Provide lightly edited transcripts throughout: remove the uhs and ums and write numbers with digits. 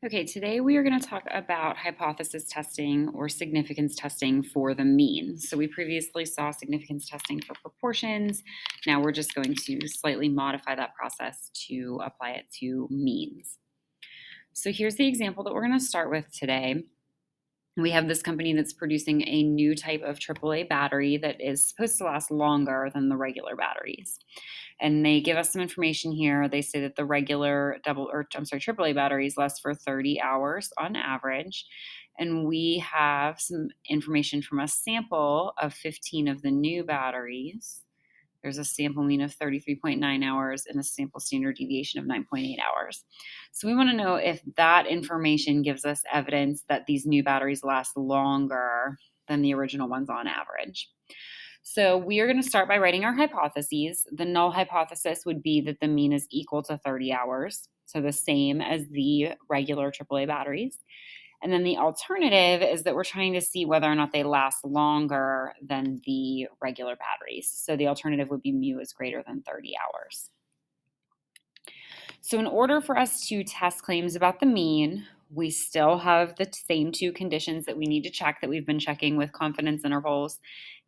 Okay, today we are going to talk about hypothesis testing or significance testing for the mean. So we previously saw significance testing for proportions. Now we're just going to slightly modify that process to apply it to means. So here's the example that we're going to start with today. We have this company that's producing a new type of AAA battery that is supposed to last longer than the regular batteries. And they give us some information here. They say that the regular AAA batteries last for 30 hours on average. And we have some information from a sample of 15 of the new batteries. There's a sample mean of 33.9 hours and a sample standard deviation of 9.8 hours. So we want to know if that information gives us evidence that these new batteries last longer than the original ones on average. So we are going to start by writing our hypotheses. The null hypothesis would be that the mean is equal to 30 hours, so the same as the regular AAA batteries. And then the alternative is that we're trying to see whether or not they last longer than the regular batteries. So the alternative would be mu is greater than 30 hours. So in order for us to test claims about the mean, we still have the same two conditions that we need to check that we've been checking with confidence intervals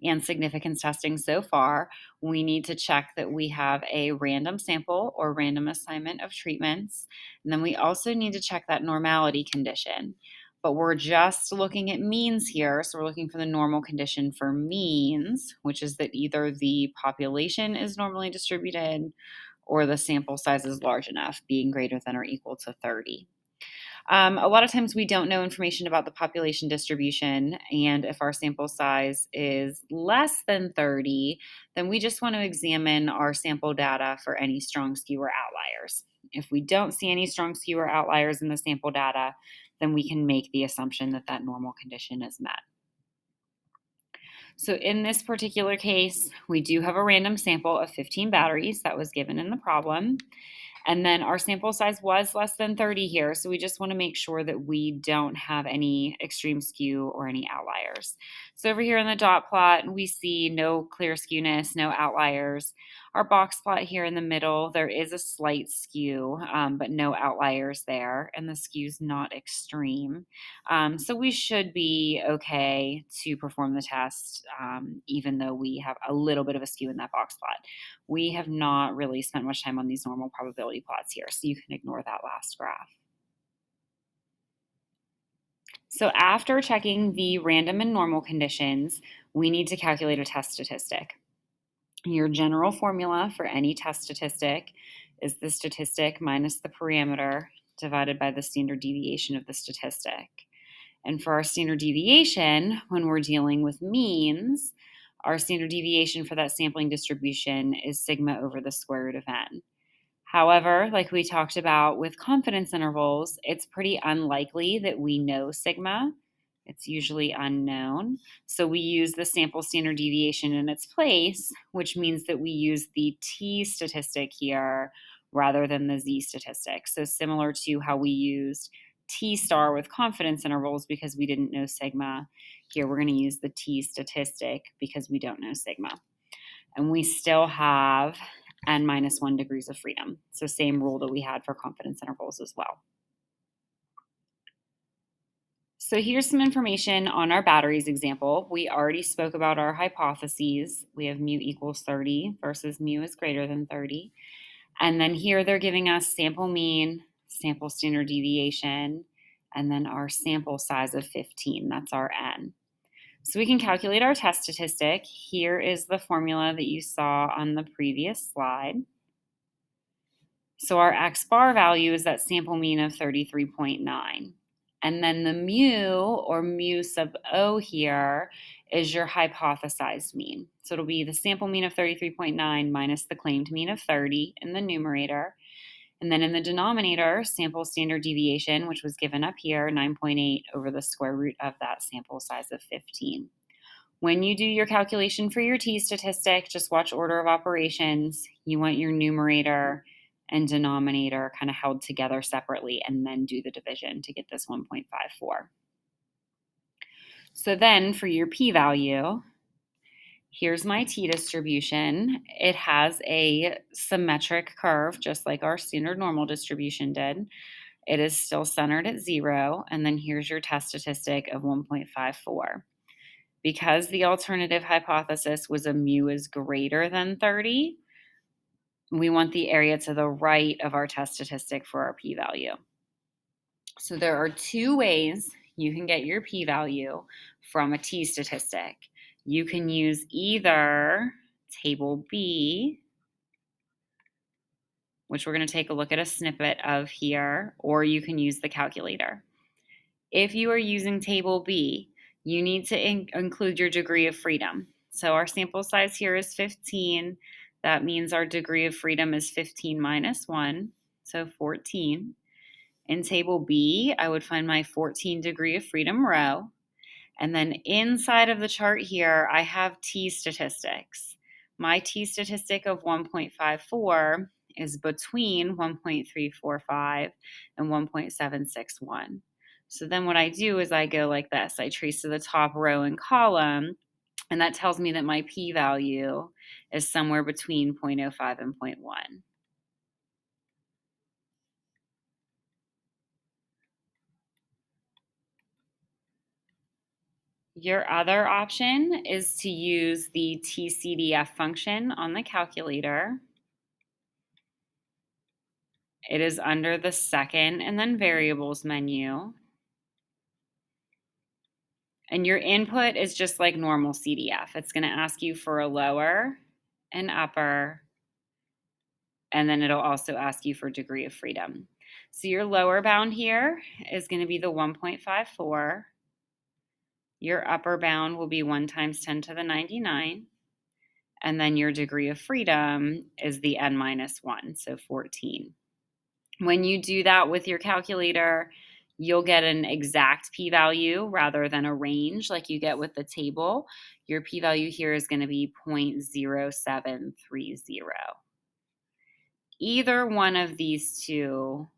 and significance testing so far. We need to check that we have a random sample or random assignment of treatments. And then we also need to check that normality condition. But we're just looking at means here. So we're looking for the normal condition for means, which is that either the population is normally distributed or the sample size is large enough, being greater than or equal to 30. A lot of times we don't know information about the population distribution, and if our sample size is less than 30, then we just want to examine our sample data for any strong skew or outliers. If we don't see any strong skew or outliers in the sample data, then we can make the assumption that that normal condition is met. So in this particular case, we do have a random sample of 15 batteries that was given in the problem. And then our sample size was less than 30 here. So we just want to make sure that we don't have any extreme skew or any outliers. So over here in the dot plot, we see no clear skewness, no outliers. Our box plot here in the middle, there is a slight skew, but no outliers there. And the skew's not extreme. So we should be okay to perform the test, even though we have a little bit of a skew in that box plot. We have not really spent much time on these normal probability plots here, so you can ignore that last graph. So after checking the random and normal conditions, we need to calculate a test statistic. Your general formula for any test statistic is the statistic minus the parameter divided by the standard deviation of the statistic. And for our standard deviation, when we're dealing with means, our standard deviation for that sampling distribution is sigma over the square root of n. However, like we talked about with confidence intervals, it's pretty unlikely that we know sigma. It's usually unknown. So we use the sample standard deviation in its place, which means that we use the t statistic here rather than the z statistic. So similar to how we used t star with confidence intervals because we didn't know sigma, here we're going to use the t statistic because we don't know sigma. And we still have n minus 1 degrees of freedom. So same rule that we had for confidence intervals as well. So here's some information on our batteries example. We already spoke about our hypotheses. We have mu equals 30 versus mu is greater than 30. And then here they're giving us sample mean, sample standard deviation, and then our sample size of 15. That's our n. So we can calculate our test statistic. Here is the formula that you saw on the previous slide. So our x bar value is that sample mean of 33.9. And then the mu, or mu sub O here, is your hypothesized mean. So it'll be the sample mean of 33.9 minus the claimed mean of 30 in the numerator. And then in the denominator, sample standard deviation, which was given up here, 9.8 over the square root of that sample size of 15. When you do your calculation for your t statistic, just watch order of operations. You want your numerator and denominator kind of held together separately, and then do the division to get this 1.54. So then for your p-value, here's my t distribution. It has a symmetric curve, just like our standard normal distribution did. It is still centered at 0, and then here's your test statistic of 1.54. Because the alternative hypothesis was a mu is greater than 30, we want the area to the right of our test statistic for our p-value. So there are two ways you can get your p-value from a t-statistic. You can use either table B, which we're going to take a look at a snippet of here, or you can use the calculator. If you are using table B, you need to include your degree of freedom. So our sample size here is 15. That means our degree of freedom is 15 minus 1, so 14. In table B, I would find my 14 degree of freedom row. And then inside of the chart here, I have t-statistics. My t-statistic of 1.54 is between 1.345 and 1.761. So then what I do is I go like this. I trace to the top row and column, and that tells me that my p-value is somewhere between 0.05 and 0.1. Your other option is to use the TCDF function on the calculator. It is under the second and then variables menu. And your input is just like normal CDF. It's going to ask you for a lower, an upper, and then it'll also ask you for degree of freedom. So your lower bound here is going to be the 1.54. Your upper bound will be 1 times 10 to the 99. And then your degree of freedom is the n minus 1, so 14. When you do that with your calculator, you'll get an exact p-value rather than a range like you get with the table. Your p-value here is going to be 0.0730. Either one of these two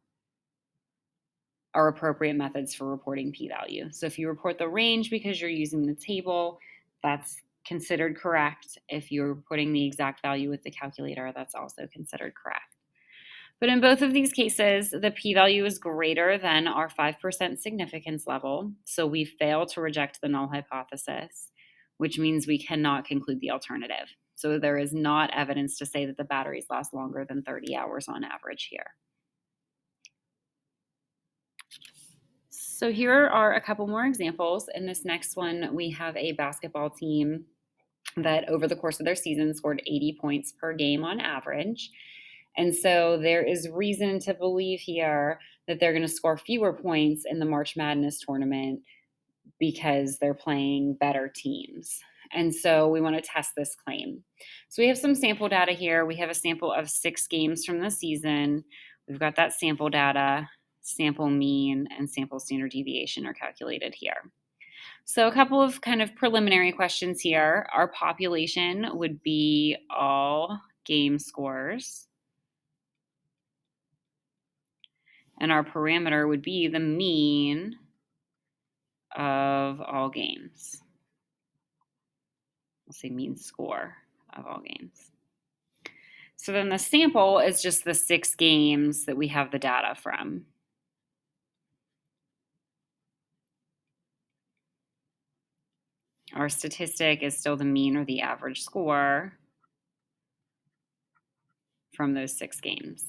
are appropriate methods for reporting p-value. So if you report the range because you're using the table, that's considered correct. If you're putting the exact value with the calculator, that's also considered correct. But in both of these cases, the p-value is greater than our 5% significance level, so we fail to reject the null hypothesis, which means we cannot conclude the alternative. So there is not evidence to say that the batteries last longer than 30 hours on average here. So here are a couple more examples. In this next one, we have a basketball team that over the course of their season scored 80 points per game on average. And so there is reason to believe here that they're going to score fewer points in the March Madness tournament because they're playing better teams. And so we want to test this claim. So we have some sample data here. We have a sample of 6 games from the season. We've got that sample data, sample mean, and sample standard deviation are calculated here. So a couple of kind of preliminary questions here. Our population would be all game scores. And our parameter would be the mean of all games. We'll say mean score of all games. So then the sample is just the 6 games that we have the data from. Our statistic is still the mean or the average score from those 6 games.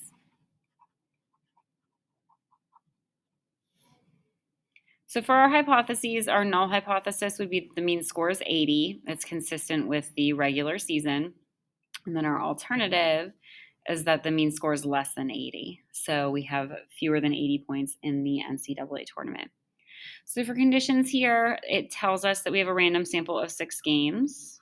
So for our hypotheses, our null hypothesis would be the mean score is 80. It's consistent with the regular season. And then our alternative is that the mean score is less than 80. So we have fewer than 80 points in the NCAA tournament. So for conditions here, it tells us that we have a random sample of 6 games.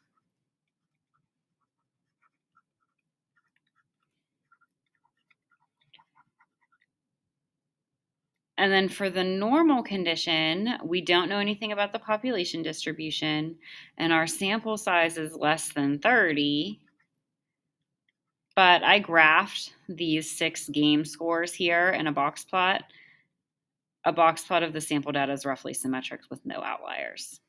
And then for the normal condition, we don't know anything about the population distribution, and our sample size is less than 30. But I graphed these 6 game scores here in a box plot. A box plot of the sample data is roughly symmetric with no outliers.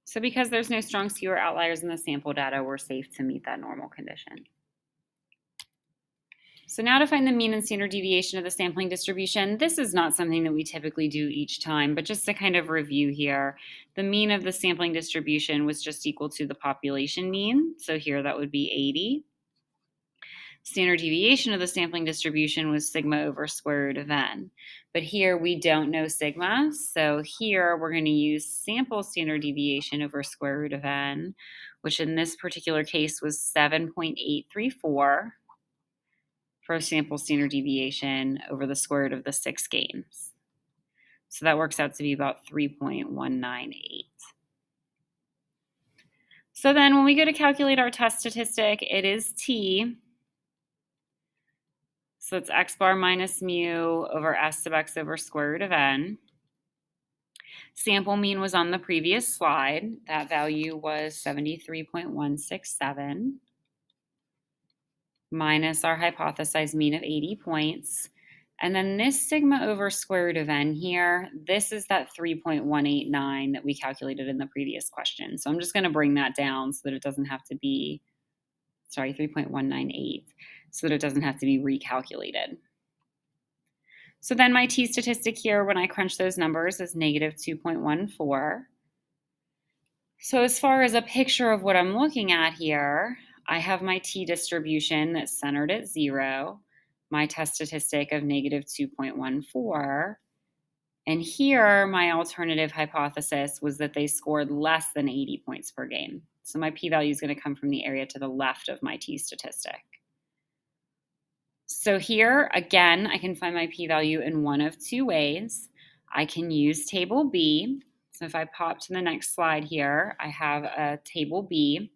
So because there's no strong skew or outliers in the sample data, we're safe to meet that normal condition. So now to find the mean and standard deviation of the sampling distribution, this is not something that we typically do each time, but just to kind of review here, the mean of the sampling distribution was just equal to the population mean. So here that would be 80. Standard deviation of the sampling distribution was sigma over square root of n. But here we don't know sigma, so here we're going to use sample standard deviation over square root of n, which in this particular case was 7.834 for sample standard deviation over the square root of the 6 games. So that works out to be about 3.198. So then when we go to calculate our test statistic, it is t. So it's x bar minus mu over s sub x over square root of n. Sample mean was on the previous slide. That value was 73.167 minus our hypothesized mean of 80 points. And then this sigma over square root of n here, this is that 3.189 that we calculated in the previous question. So I'm just going to bring that down so that it doesn't have to be, 3.198, so that it doesn't have to be recalculated. So then my t statistic here, when I crunch those numbers, is negative 2.14. So as far as a picture of what I'm looking at here, I have my t distribution that's centered at 0, my test statistic of negative 2.14, and here my alternative hypothesis was that they scored less than 80 points per game. So my p-value is going to come from the area to the left of my t statistic. So here, again, I can find my p-value in one of two ways. I can use table B. So if I pop to the next slide here, I have a table B.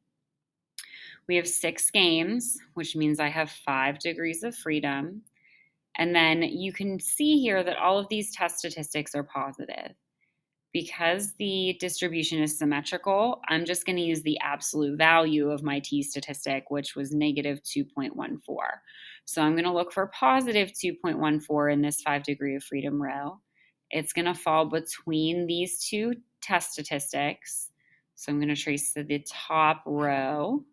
We have 6 games, which means I have 5 degrees of freedom. And then you can see here that all of these test statistics are positive. Because the distribution is symmetrical, I'm just going to use the absolute value of my t statistic, which was negative 2.14. So I'm going to look for positive 2.14 in this 5 degree of freedom row. It's going to fall between these two test statistics. So I'm going to trace to the top row,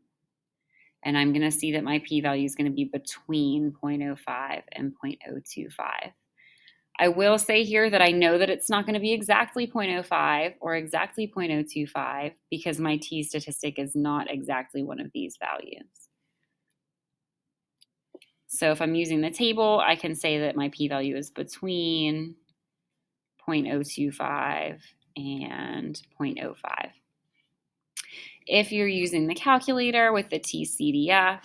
and I'm going to see that my p-value is going to be between 0.05 and 0.025. I will say here that I know that it's not going to be exactly 0.05 or exactly 0.025 because my t statistic is not exactly one of these values. So if I'm using the table, I can say that my p-value is between 0.025 and 0.05. If you're using the calculator with the TCDF,